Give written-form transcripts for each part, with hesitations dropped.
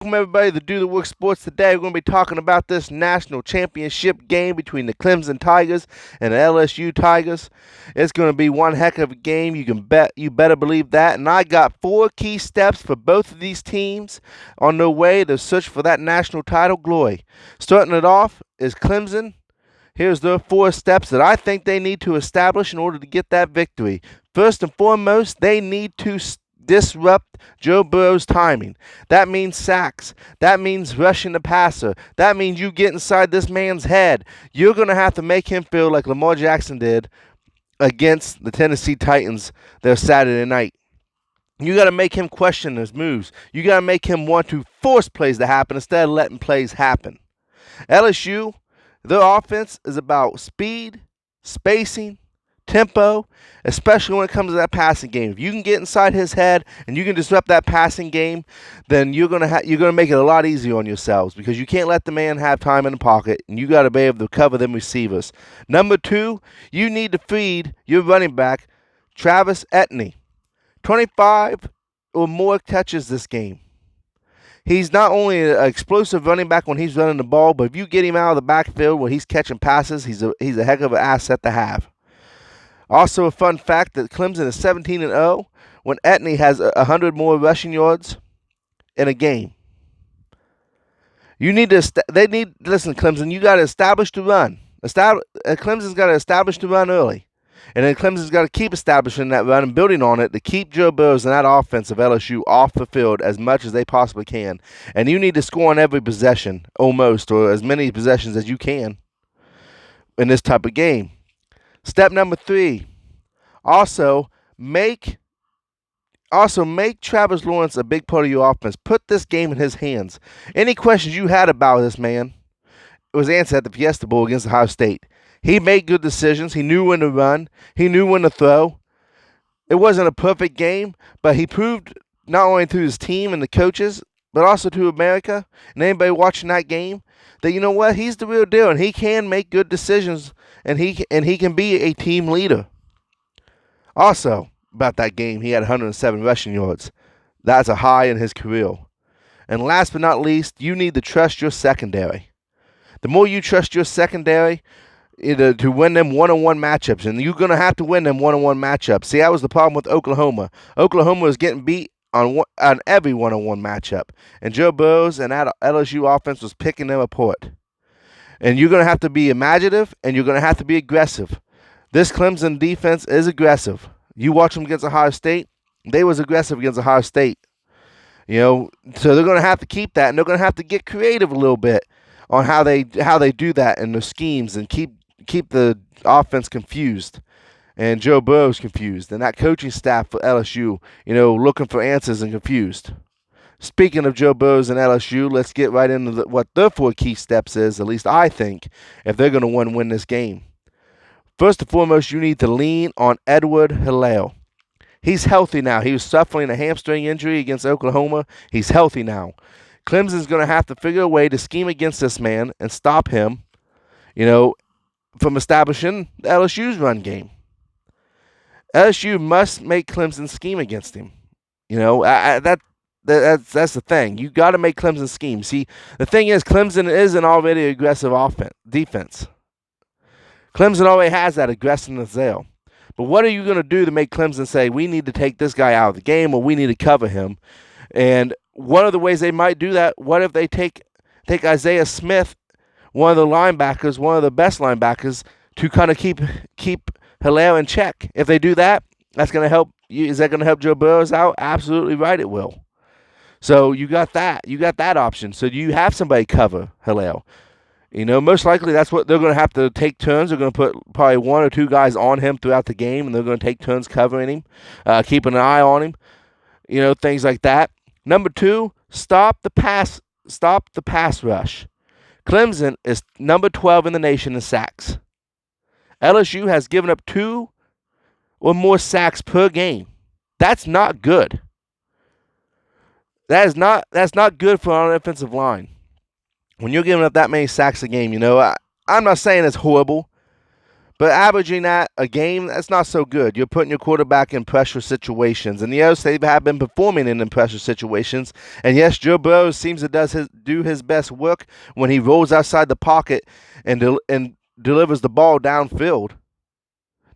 Welcome everybody to Do the Work Sports. Today we're going to be talking about this national championship game between the Clemson Tigers and the LSU Tigers. It's going to be one heck of a game. You better believe that. And I got 4 key steps for both of these teams on their way to search for that national title glory. Starting it off is Clemson. Here's their 4 steps that I think they need to establish in order to get that victory. First and foremost, they need to disrupt Joe Burrow's timing. That means sacks. That means rushing the passer. That means you get inside this man's head. You're going to have to make him feel like Lamar Jackson did against the Tennessee Titans their Saturday night. You got to make him question his moves. You got to make him want to force plays to happen instead of letting plays happen. LSU, their offense is about speed, spacing, tempo, especially when it comes to that passing game. If you can get inside his head and you can disrupt that passing game, then you're gonna make it a lot easier on yourselves because you can't let the man have time in the pocket, and you got to be able to cover them receivers. Number 2, you need to feed your running back, Travis Etienne, 25 or more catches this game. He's not only an explosive running back when he's running the ball, but if you get him out of the backfield when he's catching passes, he's a heck of an asset to have. Also, a fun fact that Clemson is 17-0 when Etienne has 100 more rushing yards in a game. Listen, Clemson, you got to establish the run. Clemson's got to establish the run early. And then Clemson's got to keep establishing that run and building on it to keep Joe Burrows and that offense of LSU off the field as much as they possibly can. And you need to score on every possession, almost, or as many possessions as you can in this type of game. Step number 3, also make Travis Lawrence a big part of your offense. Put this game in his hands. Any questions you had about this man was answered at the Fiesta Bowl against Ohio State. He made good decisions. He knew when to run. He knew when to throw. It wasn't a perfect game, but he proved not only to his team and the coaches, but also to America and anybody watching that game that, you know what, he's the real deal and he can make good decisions and he can be a team leader. Also, about that game, he had 107 rushing yards. That's a high in his career. And last but not least, you need to trust your secondary. The more you trust your secondary to win them one-on-one matchups, and you're going to have to win them one-on-one matchups. See, that was the problem with Oklahoma. Oklahoma was getting beat on every one-on-one matchup, and Joe Burrows and that LSU offense was picking them apart. And you're going to have to be imaginative, and you're going to have to be aggressive. This Clemson defense is aggressive. You watch them against Ohio State, they was aggressive against Ohio State. So they're going to have to keep that, and they're going to have to get creative a little bit on how they do that in their schemes and keep the offense confused and Joe Burrow's confused and that coaching staff for LSU, looking for answers and confused. Speaking of Joe Burrows and LSU, let's get right into what their 4 key steps is, at least I think, if they're going to win this game. First and foremost, you need to lean on Edward Helaire. He's healthy now. He was suffering a hamstring injury against Oklahoma. He's healthy now. Clemson's going to have to figure a way to scheme against this man and stop him, from establishing LSU's run game. LSU must make Clemson scheme against him. That's the thing. You got to make Clemson scheme. See, the thing is, Clemson is an already aggressive defense. Clemson already has that aggressiveness there. But what are you going to do to make Clemson say, we need to take this guy out of the game or we need to cover him? And one of the ways they might do that, what if they take Isaiah Smith, one of the linebackers, one of the best linebackers, to kind of keep Helaire in check? If they do that, that's going to help. Is that going to help Joe Burrows out? Absolutely right, it will. So you got that. You got that option. So you have somebody cover Helaire. Most likely that's what they're going to have to take turns. They're going to put probably 1 or 2 guys on him throughout the game, and they're going to take turns covering him, keeping an eye on him, things like that. Number 2, stop the pass rush. Clemson is number 12 in the nation in sacks. LSU has given up 2 or more sacks per game. That's not good. That's not good for an offensive line. When you're giving up that many sacks a game, I'm not saying it's horrible, But averaging that a game, that's not so good. You're putting your quarterback in pressure situations. And yes, they have been performing in pressure situations. And yes, Joe Burrow seems to do his best work when he rolls outside the pocket and delivers the ball downfield.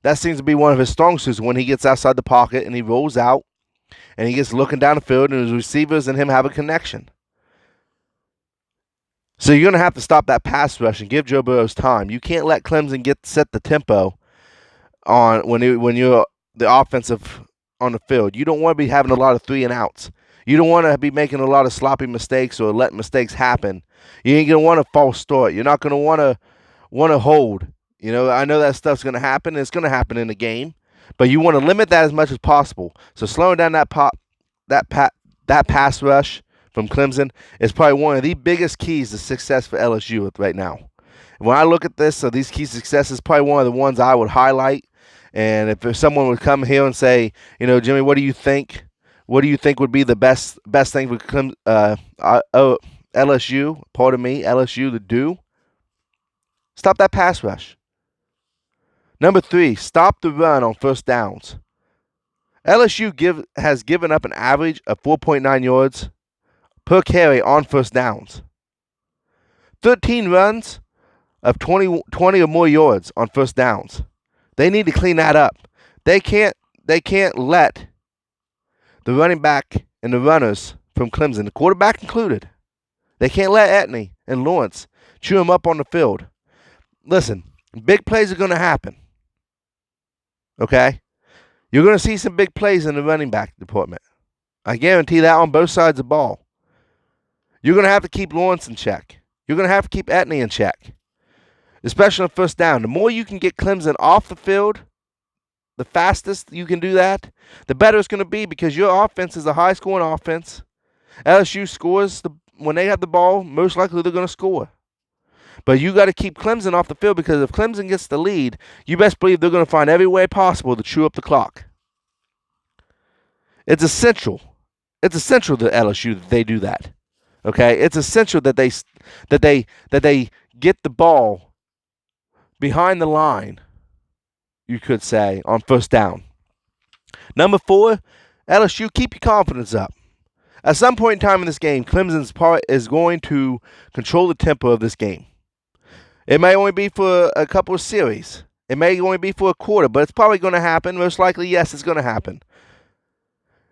That seems to be one of his strong suits, when he gets outside the pocket and he rolls out and he gets looking down the field and his receivers and him have a connection. So you're going to have to stop that pass rush and give Joe Burrow's time. You can't let Clemson set the tempo on when you're the offensive on the field. You don't want to be having a lot of 3 and outs. You don't want to be making a lot of sloppy mistakes or letting mistakes happen. You ain't going to want to false start. You're not going to want to hold. I know that stuff's going to happen. It's going to happen in the game, but you want to limit that as much as possible. So slowing down that pass rush from Clemson is probably one of the biggest keys to success for LSU right now. When I look at this, so these key successes, probably one of the ones I would highlight. And if someone would come here and say, Jimmy, what do you think? What do you think would be the best thing for LSU to do? Stop that pass rush. Number 3, stop the run on first downs. LSU has given up an average of 4.9 yards per carry on first downs. 13 runs of 20 or more yards on first downs. They need to clean that up. They can't let the running back and the runners from Clemson, the quarterback included, they can't let Etney and Lawrence chew them up on the field. Listen, big plays are going to happen. Okay? You're going to see some big plays in the running back department. I guarantee that on both sides of the ball. You're going to have to keep Lawrence in check. You're going to have to keep Etney in check, especially on first down. The more you can get Clemson off the field, the fastest you can do that, the better it's going to be, because your offense is a high-scoring offense. LSU scores when they have the ball. Most likely they're going to score. But you got to keep Clemson off the field, because if Clemson gets the lead, you best believe they're going to find every way possible to chew up the clock. It's essential. It's essential to LSU that they do that. Okay, it's essential that they get the ball behind the line, you could say, on first down. Number 4, LSU, keep your confidence up. At some point in time in this game, Clemson's part is going to control the tempo of this game. It may only be for a couple of series. It may only be for a quarter, but it's probably going to happen. Most likely, yes, it's going to happen.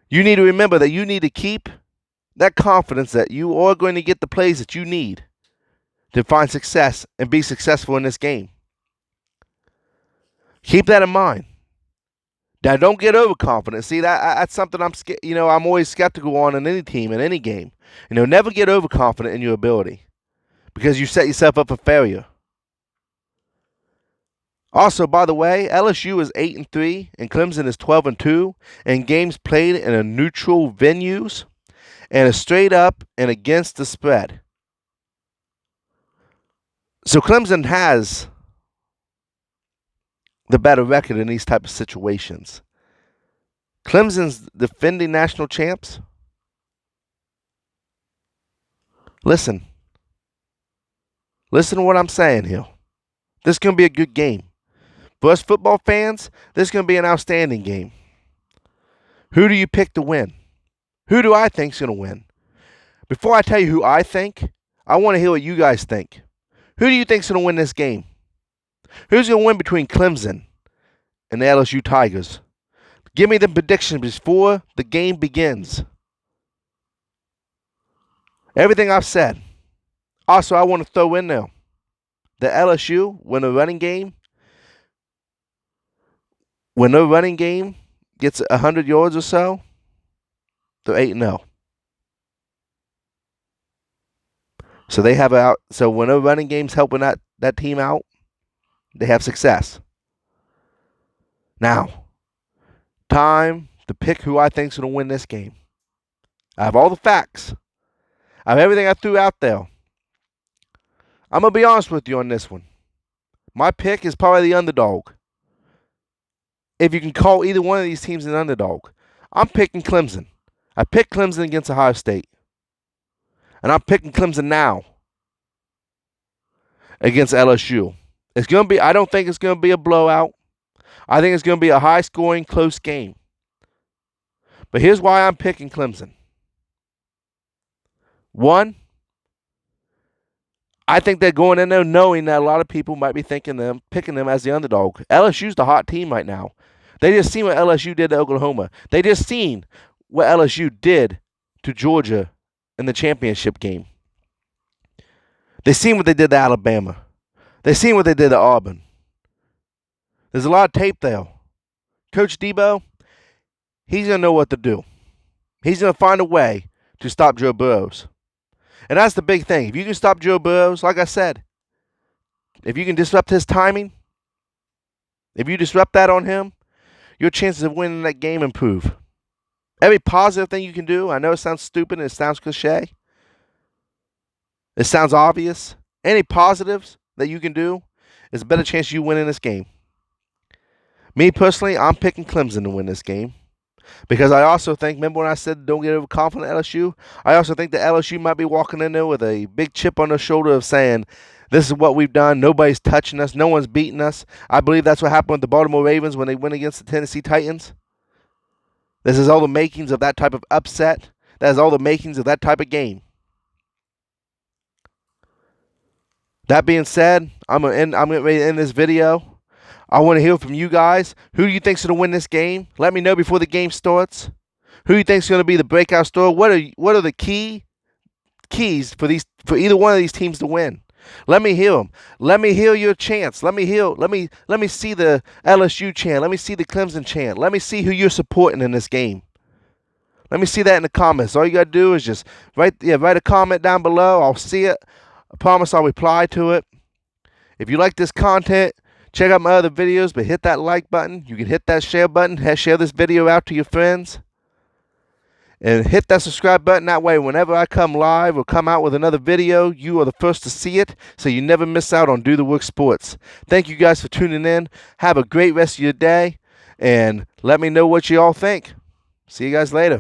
You need to remember that you need to keep that confidence that you are going to get the plays that you need to find success and be successful in this game. Keep that in mind. Now, don't get overconfident. See, that's something I'm always skeptical on in any team, in any game. Never get overconfident in your ability, because you set yourself up for failure. Also, by the way, LSU is 8-3 and Clemson is 12-2 in games played in a neutral venues and a straight up and against the spread. So Clemson has the better record in these type of situations. Clemson's defending national champs. Listen to what I'm saying here. This is going to be a good game. For us football fans, this is going to be an outstanding game. Who do you pick to win? Who do I think is going to win? Before I tell you who I think, I want to hear what you guys think. Who do you think is going to win this game? Who's going to win between Clemson and the LSU Tigers? Give me the prediction before the game begins. Everything I've said. Also, I want to throw in there the LSU, when the running game gets 100 yards or so, they're 8-0. So they have so when the running game's helping that team out, they have success. Now, time to pick who I think is going to win this game. I have all the facts. I have everything I threw out there. I'm going to be honest with you on this one. My pick is probably the underdog. If you can call either one of these teams an underdog, I'm picking Clemson. I picked Clemson against Ohio State. And I'm picking Clemson now against LSU. I don't think it's going to be a blowout. I think it's going to be a high-scoring, close game. But here's why I'm picking Clemson. One, I think they're going in there knowing that a lot of people might be picking them as the underdog. LSU's the hot team right now. They just seen what LSU did to Oklahoma. They just seen what LSU did to Georgia in the championship game. They seen what they did to Alabama. They seen what they did to Auburn. There's a lot of tape there. Coach Debo, he's going to know what to do. He's going to find a way to stop Joe Burrows. And that's the big thing. If you can stop Joe Burrows, like I said, if you can disrupt his timing, if you disrupt that on him, your chances of winning that game improve. Every positive thing you can do, I know it sounds stupid and it sounds cliche. It sounds obvious. Any positives that you can do is a better chance you win in this game. Me personally, I'm picking Clemson to win this game. Because I also think, remember when I said don't get overconfident at LSU? I also think that LSU might be walking in there with a big chip on their shoulder of saying, this is what we've done. Nobody's touching us. No one's beating us. I believe that's what happened with the Baltimore Ravens when they went against the Tennessee Titans. This is all the makings of that type of upset. That is all the makings of that type of game. That being said, I'm getting ready to end this video. I want to hear from you guys. Who do you think's going to win this game? Let me know before the game starts. Who do you think's going to be the breakout star? What are the keys for either one of these teams to win? Let me hear them. Let me hear your chants. Let me see the LSU chant. Let me see the Clemson chant. Let me see who you're supporting in this game. Let me see that in the comments. All you got to do is just write a comment down below. I'll see it. I promise I'll reply to it. If you like this content, check out my other videos, but hit that like button. You can hit that share button. Share this video out to your friends. And hit that subscribe button. That way, whenever I come live or come out with another video, you are the first to see it, so you never miss out on Do the Work Sports. Thank you guys for tuning in. Have a great rest of your day, and let me know what you all think. See you guys later.